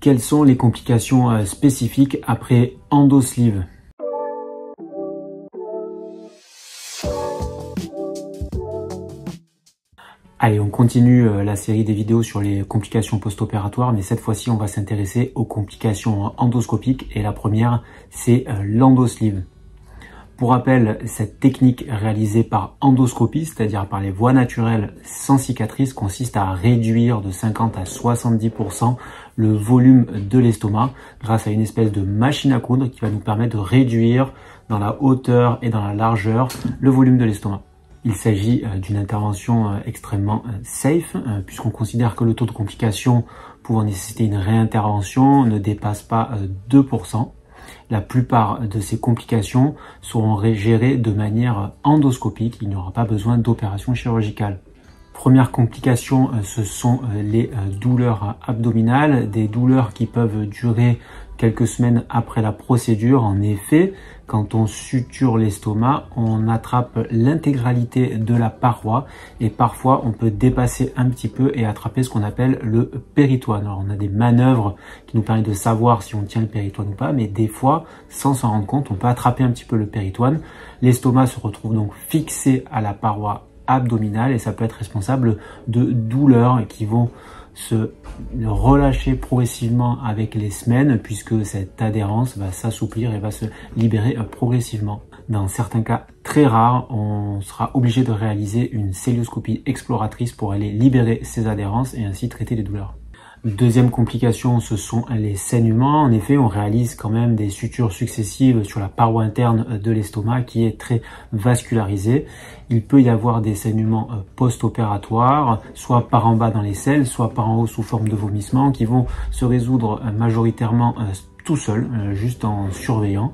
Quelles sont les complications spécifiques après endosleeve? Allez, on continue la série des vidéos sur les complications post-opératoires, mais cette fois-ci, on va s'intéresser aux complications endoscopiques. Et la première, c'est l'endosleeve. Pour rappel, cette technique réalisée par endoscopie, c'est-à-dire par les voies naturelles sans cicatrice, consiste à réduire de 50 à 70% le volume de l'estomac grâce à une espèce de machine à coudre qui va nous permettre de réduire dans la hauteur et dans la largeur le volume de l'estomac. Il s'agit d'une intervention extrêmement safe puisqu'on considère que le taux de complications pouvant nécessiter une réintervention ne dépasse pas 2%. La plupart de ces complications seront gérées de manière endoscopique, il n'y aura pas besoin d'opération chirurgicale. Première complication, ce sont les douleurs abdominales, des douleurs qui peuvent durer quelques semaines après la procédure. En effet, quand on suture l'estomac, on attrape l'intégralité de la paroi et parfois on peut dépasser un petit peu et attraper ce qu'on appelle le péritoine. Alors on a des manœuvres qui nous permettent de savoir si on tient le péritoine ou pas, mais des fois, sans s'en rendre compte, on peut attraper un petit peu le péritoine. L'estomac se retrouve donc fixé à la paroi abdominale et ça peut être responsable de douleurs qui vont se relâcher progressivement avec les semaines puisque cette adhérence va s'assouplir et va se libérer progressivement. Dans certains cas très rares, on sera obligé de réaliser une cœlioscopie exploratrice pour aller libérer ces adhérences et ainsi traiter les douleurs. Deuxième complication, ce sont les saignements. En effet, on réalise quand même des sutures successives sur la paroi interne de l'estomac qui est très vascularisée. Il peut y avoir des saignements post-opératoires, soit par en bas dans les selles, soit par en haut sous forme de vomissements qui vont se résoudre majoritairement tout seul, juste en surveillant.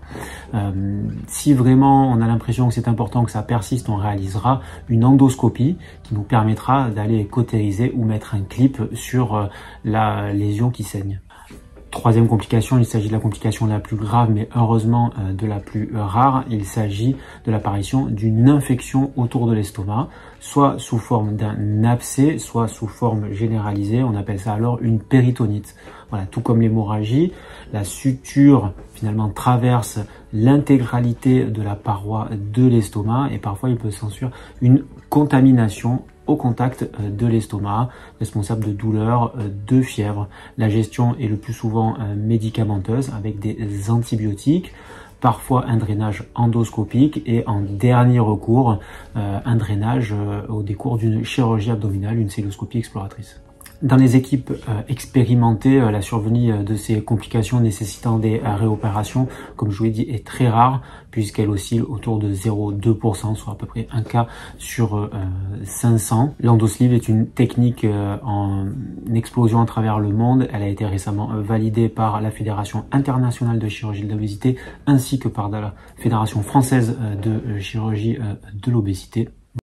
Si vraiment on a l'impression que c'est important que ça persiste, on réalisera une endoscopie qui nous permettra d'aller cautériser ou mettre un clip sur la lésion qui saigne. Troisième complication, il s'agit de la complication la plus grave, mais heureusement de la plus rare. Il s'agit de l'apparition d'une infection autour de l'estomac, soit sous forme d'un abcès, soit sous forme généralisée. On appelle ça alors une péritonite. Voilà, tout comme l'hémorragie, la suture finalement traverse l'intégralité de la paroi de l'estomac et parfois il peut s'ensuivre une contamination au contact de l'estomac, responsable de douleurs, de fièvre. La gestion est le plus souvent médicamenteuse avec des antibiotiques, parfois un drainage endoscopique et en dernier recours, un drainage au décours d'une chirurgie abdominale, une cœlioscopie exploratrice. Dans les équipes expérimentées, la survenue de ces complications nécessitant des réopérations, comme je vous l'ai dit, est très rare puisqu'elle oscille autour de 0,2%, soit à peu près un cas sur 500. L'endosleeve est une technique en explosion à travers le monde. Elle a été récemment validée par la Fédération internationale de chirurgie de l'obésité ainsi que par la Fédération française de chirurgie de l'obésité.